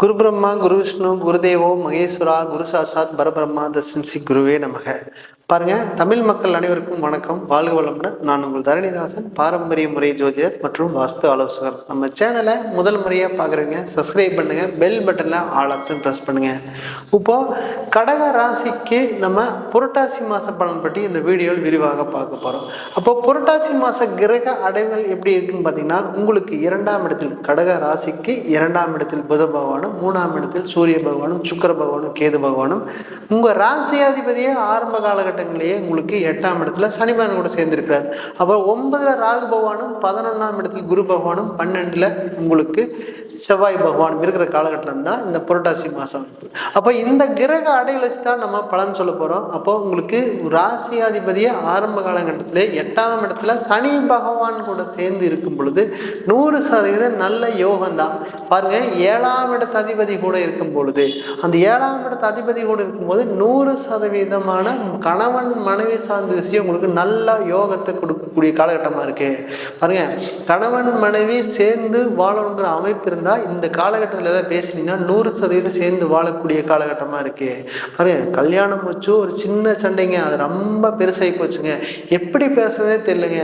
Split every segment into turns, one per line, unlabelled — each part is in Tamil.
குரு பிரம்மா குரு விஷ்ணு குருதேவோ மகேஸ்வரா குரு சாட்சாத் பரபிரம்மா தஸ்மின் ஸ்ரீ குருவே நமக. பாருங்க, தமிழ் மக்கள் அனைவருக்கும் வணக்கம், வாழ்க வளமுடன். நான் உங்கள் தரணிதாசன், பாரம்பரிய முறை ஜோதிடர் மற்றும் வாஸ்து ஆலோசகர். நம்ம சேனலை முதல் முறையாக பார்க்குறீங்க, சப்ஸ்கிரைப் பண்ணுங்க, பெல் பட்டனில் ஆல் ஆப்ஷன் ப்ரெஸ் பண்ணுங்க. இப்போ கடக ராசிக்கு நம்ம புரட்டாசி மாத பலன் பற்றி இந்த வீடியோவில் விரிவாக பார்க்க போகிறோம். அப்போ புரட்டாசி மாத கிரக அடைவுகள் எப்படி இருக்குன்னு பார்த்தீங்கன்னா, உங்களுக்கு 2ஆம் இடத்தில் கடக ராசிக்கு 2ஆம் இடத்தில் புத பகவானும், 3ஆம் இடத்தில் சூரிய பகவானும், சுக்கிர பகவானும், கேது பகவானும், உங்கள் ராசியாதிபதியே ஆரம்ப காலகட்டங்களிலேயே உங்களுக்கு 8ஆம் இடத்துல சனி பகவான் கூட சேர்ந்திருக்கிறார். அப்புறம் 9ல் ராகு பகவானும், 11ஆம் இடத்தில் குரு பகவானும், 12ல் உங்களுக்கு செவ்வாய் பகவான் இருக்கிற காலகட்டம் தான் இந்த புரட்டாசி மாதம். அப்போ இந்த கிரக அடைகளை வச்சு தான் நம்ம பலன் சொல்ல போகிறோம். அப்போ உங்களுக்கு ராசியாதிபதியை ஆரம்ப காலகட்டத்தில் 8ஆம் இடத்துல சனி பகவான் கூட சேர்ந்து இருக்கும் பொழுது 100% நல்ல யோகம் தான். பாருங்க, 7ஆம் இடத்து அதிபதி கூட இருக்கும் பொழுது, அந்த 7ஆம் இடத்து அதிபதி கூட இருக்கும்போது 100% கணவன் மனைவி சார்ந்த விஷயம் உங்களுக்கு நல்ல யோகத்தை கொடுக்கக்கூடிய காலகட்டமாக இருக்கு. பாருங்க, கணவன் மனைவி சேர்ந்து வாழணுங்கிற அமைப்பு இருந்தால் இந்த காலகட்டத்தில் ஏதாவது பேசினீங்கன்னா 100% சேர்ந்து வாழக்கூடிய காலகட்டமாக இருக்கு. பாருங்க, கல்யாணம் வச்சு ஒரு சின்ன சண்டைங்க, அது ரொம்ப பெருசாகி போச்சுங்க, எப்படி பேசுறதே தெரியலங்க,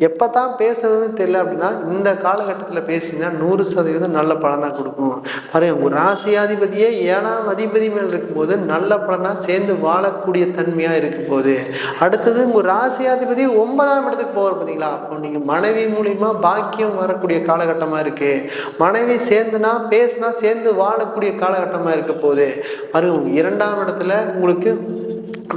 எப்போ தான் பேசுறதுன்னு தெரியல அப்படின்னா இந்த காலகட்டத்தில் பேசினீங்கன்னா 100% நல்ல பலனாக கொடுக்கும். பாருங்க, ஒரு ராசியாதிபதியே 7ஆம் அதிபதி மேல் இருக்கும்போது நல்ல பலனாக சேர்ந்து வாழக்கூடிய தன்மையாக இருக்கும் போது, அடுத்தது உங்கள் ராசியாதிபதி 9ஆம் இடத்துக்கு போகிற பார்த்தீங்களா, அப்போ நீங்கள் மனைவி மூலிமா பாக்கியம் வரக்கூடிய காலகட்டமாக இருக்கு. மனைவி சேர்ந்துனா பேசினா சேர்ந்து வாழக்கூடிய காலகட்டமாக இருக்க போகுது. பாருங்க, 2ஆம் இடத்துல உங்களுக்கு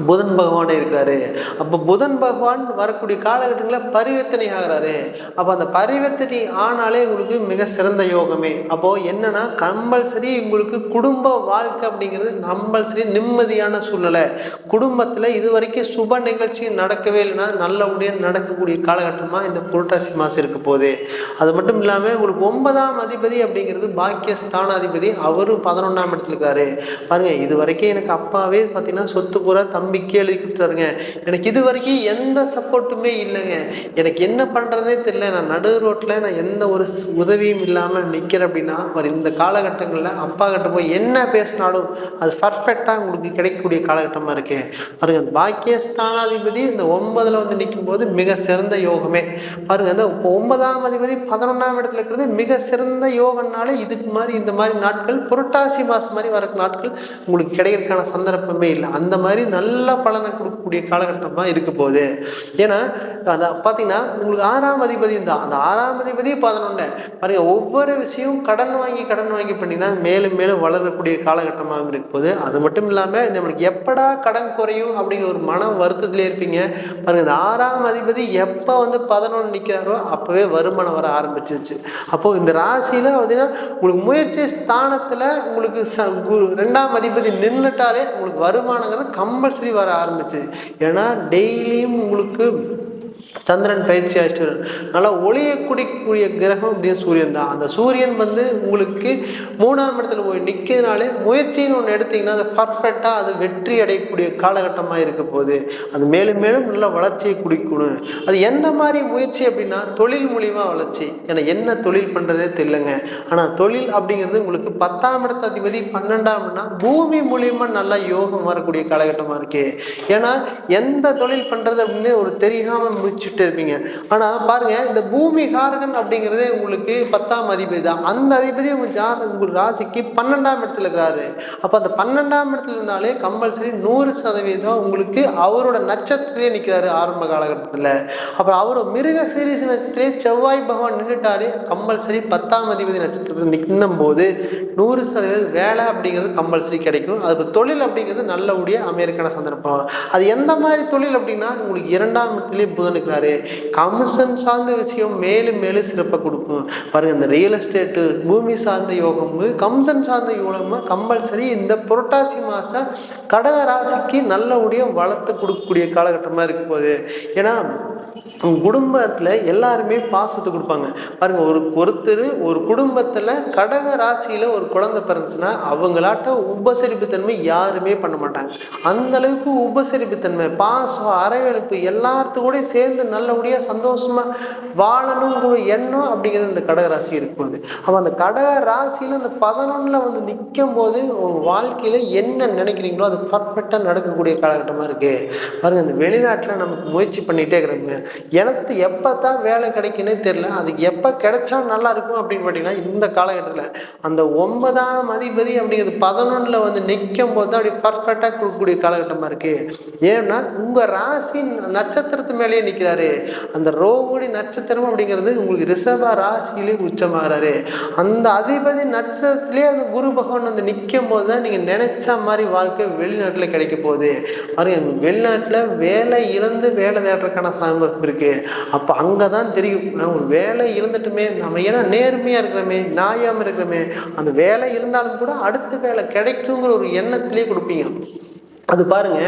புதன் பகவான் இருக்கிறாரு. அப்போ புதன் பகவான் வரக்கூடிய காலகட்டங்களில் பரிவர்த்தனை ஆகிறாரு. அப்போ அந்த பரிவர்த்தனை ஆனாலே உங்களுக்கு மிக சிறந்த யோகமே. அப்போது என்னன்னா, கம்பல்சரி உங்களுக்கு குடும்ப வாழ்க்கை அப்படிங்கிறது கம்பல்சரி நிம்மதியான சூழ்நிலை. குடும்பத்தில் இது வரைக்கும் சுப நிகழ்ச்சி நடக்கவே இல்லைன்னா நல்லபடியாக நடக்கக்கூடிய காலகட்டமாக இந்த புரட்டாசி மாதம் இருக்க போகுது. அது மட்டும் இல்லாமல் உங்களுக்கு 9ஆம் அதிபதி அப்படிங்கிறது பாக்கியஸ்தானாதிபதி, அவரும் 11ஆம் இடத்துல இருக்காரு. பாருங்க, இது வரைக்கும் எனக்கு அப்பாவே பார்த்தீங்கன்னா சொத்து பூரா தம்பிக்கே எழுதி கொடுத்தாருங்க, எனக்கு இது வரைக்கும் எந்த சப்போர்ட்டுமே இல்லைங்க, எனக்கு என்ன பண்ணுறதுனே தெரியல, நான் நடு ரோட்டில் நான் எந்த ஒரு உதவியும் இல்லாமல் நிற்கிறேன் அப்படின்னா, இந்த காலகட்டங்களில் அப்பா கிட்ட போய் என்ன பேசினாலும் அது பர்ஃபெக்டாக உங்களுக்கு கிடைக்கக்கூடிய காலகட்டமாக இருக்கு. பாருங்க, பாக்கியஸ்தானாதிபதி இந்த 9ல் வந்து நிற்கும் போது மிக சிறந்த யோகமே. பாருங்க, இந்த 9ஆம் அதிபதி 11ஆம் இடத்துல இருக்கிறது மிக சிறந்த யோகம்னாலே இதுக்கு மாதிரி இந்த மாதிரி நாட்கள் புரட்டாசி மாதம் மாதிரி வர நாட்கள் உங்களுக்கு கிடைக்கிறதுக்கான சந்தர்ப்பமே இல்லை. அந்த மாதிரி நல்ல பலனை கொடுக்கக்கூடிய காலகட்டமாக இருக்க போகுது. ஏன்னா அதை பார்த்தீங்கன்னா உங்களுக்கு 6ஆம் அதிபதி தான், அந்த 6ஆம் அதிபதி 11. பாருங்க, ஒவ்வொரு விஷயம் கடன் வாங்கி பண்ணினா மேலும் மேலும் வளரக்கூடிய காலகட்டமாக இருக்க போகுது. அது மட்டும் இல்லாமல் நம்மளுக்கு எப்படா கடன் குறையும் அப்படிங்கிற ஒரு மன வருத்தத்திலே இருப்பீங்க. பாருங்க, இந்த 6ஆம் அதிபதி எப்போ வந்து 11 நிற்கிறாரோ அப்போவே வருமானம் வர ஆரம்பிச்சிருச்சு. அப்போது இந்த ராசியில் பார்த்தீங்கன்னா உங்களுக்கு முயற்சி ஸ்தானத்தில் உங்களுக்கு 2ஆம் அதிபதி நின்றுட்டாலே உங்களுக்கு வருமானங்கிறது கம்பல்சரி வர ஆரம்பிச்சு. ஏன்னா டெய்லியும் உங்களுக்கு சந்திரன் பயிற்சி ஆகிட்டு நல்லா ஒளியை குடிக்கக்கூடிய கிரகம் அப்படின்னு சூரியன் தான். அந்த சூரியன் வந்து உங்களுக்கு 3ஆம் இடத்துல போய் நிற்கிறதுனாலே முயற்சின்னு ஒன்று எடுத்திங்கன்னா அது பர்ஃபெக்டாக அது வெற்றி அடையக்கூடிய காலகட்டமாக இருக்க போகுது. அது மேலும் மேலும் நல்ல வளர்ச்சியை குடிக்கணும். அது எந்த மாதிரி முயற்சி அப்படின்னா தொழில் மூலியமாக வளர்ச்சி. ஏன்னா என்ன தொழில் பண்ணுறதே தெரியலங்க, ஆனால் தொழில் அப்படிங்கிறது உங்களுக்கு 10ஆம் இடத்து அதிபதி 12ஆம்னா பூமி மூலியமாக நல்லா யோகம் வரக்கூடிய காலகட்டமாக இருக்கு. ஏன்னா எந்த தொழில் பண்ணுறது அப்படின்னு ஒரு தெரியாமல் முடிச்சுட்டு இருப்பீங்க. ஆனா பாருங்க, இந்த பூமி காரகன் அப்படிங்கிறதே உங்களுக்கு 10ஆம் அதிபதி தான். அந்த அதிபதி உங்க ராசிக்கு 12ஆம் இடத்துல இருக்கிறாரு. அப்ப அந்த 12ஆம் இடத்துல இருந்தாலே கம்பல்சரி 100% உங்களுக்கு அவரோட நட்சத்திரத்திலே நிற்கிறாரு ஆரம்ப காலகட்டத்தில். அப்புறம் அவரோட மிருக சீரிஸ் நட்சத்திரத்திலே செவ்வாய் பகவான் நின்றுட்டாலே கம்பல்சரி 10ஆம் அதிபதி நட்சத்திரத்தில் நிற்கும் போது 100% வேலை அப்படிங்கிறது கம்பல்சரி கிடைக்கும். அது தொழில் அப்படிங்கிறது நல்லபடியா அமெரிக்கான சந்தர்ப்பம். அது எந்த மாதிரி தொழில் அப்படின்னா உங்களுக்கு 2ஆம் இடத்திலே புதன் இருக்கிறாரு. கமிஷன் சார்ந்த விஷயம் மேலும் மேலும் சிறப்பாக கொடுக்கும். பாருங்க, இந்த ரியல் எஸ்டேட்டு பூமி சார்ந்த யோகம் கமிஷன் சார்ந்த யோகமா கம்பல்சரி இந்த புரட்டாசி மாதம் கடக ராசிக்கு நல்லபடியாக வளர்த்து கொடுக்கக்கூடிய காலகட்டமாக இருக்கும் போது. ஏன்னா குடும்பத்தில் எல்லாருமே பாசத்தை கொடுப்பாங்க. பாருங்க, ஒருத்தர் ஒரு குடும்பத்தில் கடக ராசியில் ஒரு ஒரு குழந்தை பிறந்துச்சுன்னா அவங்களாட்ட உபசரிப்பு தன்மை யாருமே பண்ண மாட்டாங்க. அந்த அளவுக்கு உபசரிப்பு தன்மை, பாசம், அரவணைப்பு எல்லாத்துக்கூட சேர்ந்து நல்லபடியாக சந்தோஷமாக வாழணுங்கிற எண்ணம் அப்படிங்கிறது இந்த கடகராசி இருக்கும்போது, அப்போ அந்த கடக ராசியில் அந்த 11ல் வந்து நிற்கும் போது உங்கள் வாழ்க்கையில் என்ன நினைக்கிறீங்களோ அது பர்ஃபெக்டாக நடக்கக்கூடிய காலகட்டமாக இருக்குது. பாருங்கள், அந்த வெளிநாட்டில் நமக்கு முயற்சி பண்ணிகிட்டே இருக்கிறோங்க. எனக்கு எப்போ தான் வேலை கிடைக்குன்னே தெரில, அதுக்கு எப்போ கிடைச்சா நல்லா இருக்கும் அப்படின்னு பார்த்தீங்கன்னா இந்த காலகட்டத்தில் அந்த 9ஆம் அதிபதி அப்படிங்கிறது 11ல் வந்து நிற்கும் போது தான் அப்படி பர்ஃபெக்டாக கொடுக்கக்கூடிய காலகட்டமாக இருக்குது. ஏன்னா உங்கள் ராசி நட்சத்திரத்து மேலேயே நிற்கிறாரு. அந்த ரோகிணி நட்சத்திரம் அப்படிங்கிறது உங்களுக்கு ரிஷப ராசியிலே உச்சமாகறாரு. அந்த அதிபதி நட்சத்திரத்திலே அந்த குரு பகவான் வந்து நிற்கும் போது தான் நீங்கள் நினைச்ச மாதிரி வாழ்க்கை வெளிநாட்டில் கிடைக்க போகுது. பாருங்க, வெளிநாட்டில் வேலை இழந்து வேலை தேடுறதுக்கான சந்தர்ப்பம் இருக்கு. அப்போ அங்கே தான் தெரியும் ஒரு வேலை இழந்துட்டுமே நம்ம ஏன்னா நேர்மையாக இருக்கிறோமே, நியாயமாக இருக்கிறோமே, அந்த வேலை இருந்தாலும் கூட அடுத்த வேலை கிடைக்குங்கிற ஒரு எண்ணத்திலே கொடுப்பீங்க. அது பாருங்க,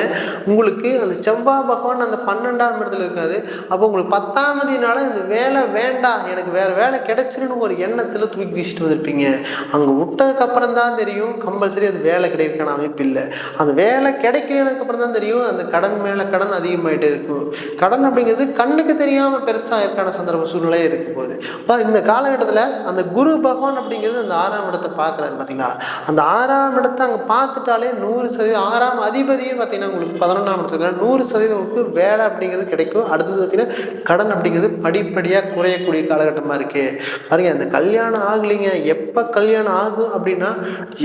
உங்களுக்கு அந்த செவ்வாய் பகவான் அந்த 12ஆம் இடத்துல இருக்காது. அப்போ உங்களுக்கு 10ஆம் தேதினால இந்த வேலை வேண்டாம், எனக்கு வேற வேலை கிடைச்சிருன்னு ஒரு எண்ணத்தில் தூக்கி வீசிட்டு வந்திருப்பீங்க. அங்கே விட்டதுக்கு அப்புறம் தான் தெரியும் கம்பல்சரி அது வேலை கிடைக்கிறதுக்கான அமைப்பு இல்லை. அந்த வேலை கிடைக்கிறதுக்கு அப்புறம் தான் தெரியும் அந்த கடன் மேலே கடன் அதிகமாயிட்டே இருக்கும். கடன் அப்படிங்கிறது கண்ணுக்கு தெரியாமல் பெருசாக இருக்கான சந்தர்ப்ப சூழ்நிலையே இருக்கும் போது இந்த காலகட்டத்தில் அந்த குரு பகவான் அப்படிங்கிறது அந்த 6ஆம் இடத்தை பார்க்குறாரு. பார்த்தீங்கன்னா அந்த 6ஆம் இடத்தை அங்கே பார்த்துட்டாலே 100% 6ஆம் அதிபதியும் பார்த்தீங்கன்னா உங்களுக்கு 11ஆம் இடத்துல 100% உங்களுக்கு வேலை அப்படிங்கிறது கிடைக்கும். அடுத்தது பார்த்தீங்கன்னா கடன் அப்படிங்கிறது படிப்படியாக குறையக்கூடிய காலகட்டமாக இருக்குது. பாருங்க, அந்த கல்யாணம் ஆகலைங்க, எப்போ கல்யாணம் ஆகும் அப்படின்னா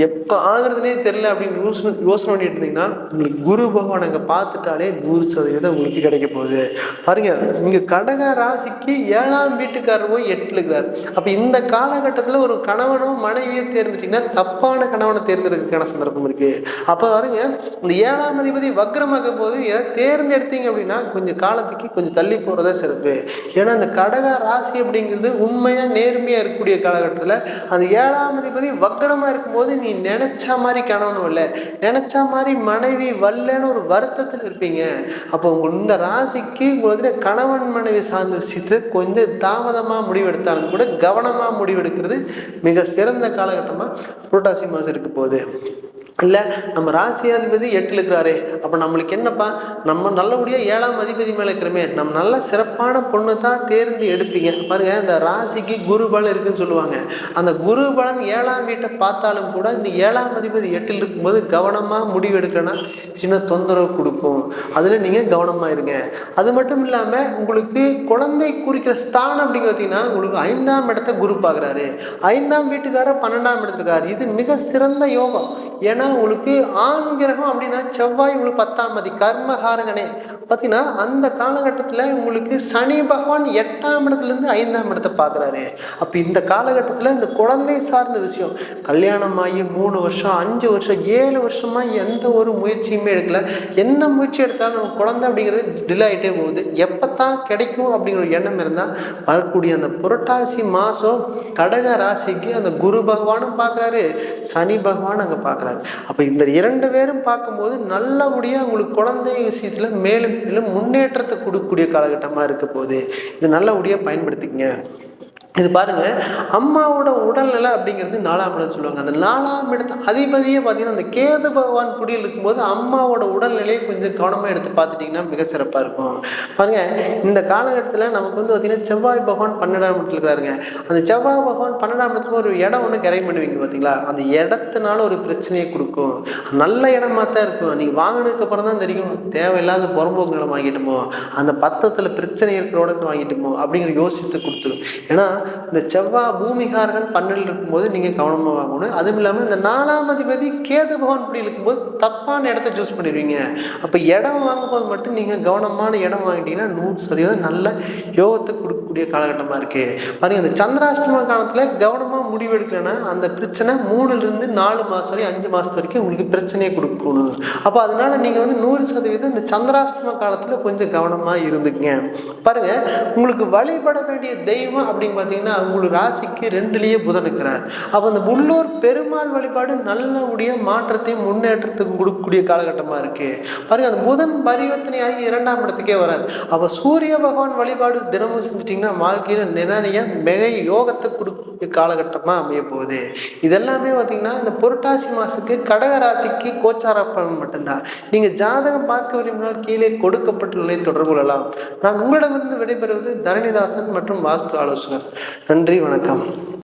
எப்போ ஆகுறதுனே தெரியல அப்படின்னு யோசனை பண்ணிட்டு இருந்தீங்கன்னா உங்களுக்கு குரு பகவான் அங்கே பார்த்துட்டாலே 100% உங்களுக்கு கிடைக்க போகுது. பாருங்க, இங்கே கடக ராசிக்கு 7ஆம் வீட்டுக்காரர் போய் 8ல் இருக்கிறார். அப்போ இந்த காலகட்டத்தில் ஒரு கணவனோ மனைவியை தேர்ந்தெடுத்தீங்கன்னா தப்பான கணவனை தேர்ந்தெடுக்கிறதுக்கான சந்தர்ப்பம் இருக்குது. அப்போ பாருங்க, இந்த 7ஆம் அதிபதி வக்ரமாக போது தேர்ந்தெடுத்தீங்க அப்படின்னா கொஞ்சம் காலத்துக்கு கொஞ்சம் தள்ளி போகிறதா சிறப்பு. ஏன்னா இந்த கடக ராசி அப்படிங்கிறது உண்மையாக நேர்மையாக இருக்கக்கூடிய காலகட்டத்தில் அந்த 7ஆம் அதிபதி வக்ரமாக இருக்கும்போது நீ நினைச்ச மாதிரி கணவனும் இல்லை, நினைச்ச மாதிரி மனைவி வரலன்னு ஒரு வருத்தத்தில் இருப்பீங்க. அப்போ இந்த ராசிக்கு உங்களுக்கு கணவன் மனைவி சார்ந்த விஷயத்தை கொஞ்சம் தாமதமாக முடிவெடுத்தாலும் கூட கவனமாக முடிவெடுக்கிறது மிக சிறந்த காலகட்டமாக புரட்டாசி மாதம் இருக்க போகுது. இல்லை நம்ம ராசியாதிபதி 8ல் இருக்கிறாரே, அப்போ நம்மளுக்கு என்னப்பா, நம்ம நல்லபடியாக 7ஆம் அதிபதி மேலே இருக்கிறோமே, நம்ம நல்ல சிறப்பான பொண்ணு தான் தேர்ந்து எடுப்பீங்க. பாருங்கள், இந்த ராசிக்கு குரு பலன் இருக்குன்னு சொல்லுவாங்க. அந்த குரு பலன் 7ஆம் வீட்டை பார்த்தாலும் கூட இந்த 7ஆம் அதிபதி 8ல் இருக்கும்போது கவனமாக முடிவு எடுக்கணும்னா சின்ன தொந்தரவு கொடுக்கும். அதில் நீங்கள் கவனமாக இருங்க. அது மட்டும் இல்லாமல் உங்களுக்கு குழந்தை குறிக்கிற ஸ்தானம் அப்படின்னு பார்த்தீங்கன்னா உங்களுக்கு 5ஆம் இடத்தை குரு பார்க்குறாரு. 5ஆம் வீட்டுக்காரர் 12ஆம் இடத்துக்காரு. இது மிக சிறந்த யோகம். ஏன்னா உங்களுக்கு ஆண் கிரகம் அப்படின்னா செவ்வாய் உங்களுக்கு 10ஆம் அதிபதி கர்மகாரகனே. பார்த்தீங்கன்னா அந்த காலகட்டத்தில் உங்களுக்கு சனி பகவான் 8ஆம் இடத்துலேருந்து 5ஆம் இடத்தை பார்க்குறாரு. அப்போ இந்த காலகட்டத்தில் இந்த குழந்தை சார்ந்த விஷயம், கல்யாணம் ஆகி 3 வருஷம் 5 வருஷம் 7 வருஷமாக எந்த ஒரு முயற்சியுமே எடுக்கல, என்ன முயற்சி எடுத்தாலும் நம்ம குழந்தை அப்படிங்கிறது டிலே ஆகிட்டே போகுது. எப்போ தான் கிடைக்கும் அப்படிங்கிற ஒரு எண்ணம் இருந்தால் வரக்கூடிய அந்த புரட்டாசி மாதம் கடக ராசிக்கு அந்த குரு பகவானும் பார்க்குறாரு, சனி பகவான் அங்கே பார்க்குறாரு. அப்போ இந்த 2 பேரும் பார்க்கும்போது நல்லபடியாக உங்களுக்கு குழந்தை விஷயத்தில் மேலும் மேலும் முன்னேற்றத்தை கொடுக்கக்கூடிய காலகட்டமாக இருக்க போகுது. இது நல்லபடியாக பயன்படுத்திக்கங்க. இது பாருங்க, அம்மாவோட உடல்நிலை அப்படிங்கிறது 4ஆம் இடம் சொல்லுவாங்க. அந்த 4ஆம் இடத்து அதிபதியே பார்த்தீங்கன்னா அந்த கேது பகவான் குடியில் இருக்கும்போது அம்மாவோட உடல்நிலையை கொஞ்சம் கவனமாக எடுத்து பார்த்துட்டிங்கன்னா மிக சிறப்பாக இருக்கும். பாருங்க, இந்த காலகட்டத்தில் நமக்கு வந்து பார்த்தீங்கன்னா செவ்வாய் பகவான் 12ஆம் இடத்துல இருக்கிறாருங்க. அந்த செவ்வாய் பகவான் 12ஆம் இடத்துல ஒரு இடம் ஒன்று கிரை பண்ணுவீங்க பார்த்தீங்களா, அந்த இடத்தினால ஒரு பிரச்சனையை கொடுக்கும். நல்ல இடமா தான் இருக்கும், நீங்கள் வாங்கினதுக்கு அப்புறம் தான் தெரியும் தேவையில்லாத புறம்போக்கு நிலம் வாங்கிட்டோமோ, அந்த பத்திரத்தில் பிரச்சனை இருக்கிற இடத்தை வாங்கிட்டோமோ அப்படிங்கிற யோசித்து கொடுத்துரும். ஏன்னா இந்த செவ்வாய் பூமிகாரர்கள் 12ல் இருக்கும்போது நீங்கள் கவனமாக வாங்கணும். அதுவும் இல்லாமல் இந்த 4ஆம் அதிபதி கேது பகவான் இப்படி இருக்கும்போது தப்பான இடத்த சூஸ் பண்ணிடுவீங்க. அப்போ இடம் வாங்கும்போது மட்டும் நீங்கள் கவனமான இடம் வாங்கிட்டீங்கன்னா 100% நல்ல யோகத்தை கொடுக்கக்கூடிய காலகட்டமாக இருக்குது. பாருங்கள், இந்த சந்திராஷ்டம காலத்தில் கவனமாக முடிவு எடுக்கலைன்னா அந்த பிரச்சனை 3லிருந்து 4 மாதம் வரை 5 மாதம் வரைக்கும் உங்களுக்கு பிரச்சனையை கொடுக்கணும். அப்போ அதனால நீங்கள் வந்து 100% இந்த சந்திராஷ்டம காலத்தில் கொஞ்சம் கவனமாக இருந்துக்குங்க. பாருங்கள், உங்களுக்கு வழிபட வேண்டிய தெய்வம் அப்படின்னு பார்த்தீங்கன்னா அவங்களோட ராசிக்கு 2லயே புதன் இருக்கிறார். அப்போ அந்த உள்ளூர் பெருமாள் வழிபாடு நல்லபடிய மாற்றத்தையும் முன்னேற்றத்துக்கும் கொடுக்கக்கூடிய காலகட்டமா இருக்கு. பாருங்க, அந்த புதன் பரிவர்த்தனையாகி 2ஆம் இடத்துக்கே வராது. அப்போ சூரிய பகவான் வழிபாடு தினமும் செஞ்சுட்டீங்கன்னா வாழ்க்கையில நிறைய மிக யோகத்தை கொடுக்கக்கூடிய காலகட்டமா அமைய போகுது. இதெல்லாமே பார்த்தீங்கன்னா இந்த புரட்டாசி மாசத்துக்கு கடக ராசிக்கு கோச்சார பலன் மட்டும்தான். நீங்க ஜாதகம் பார்க்க விரும்பினால் கீழே கொடுக்கப்பட்டுள்ளதை தொடர்பு கொள்ளலாம். நான் உங்களிடமிருந்து விடைபெறுவது தரணிதாசன் மற்றும் வாஸ்து ஆலோசகர். நன்றி, வணக்கம்.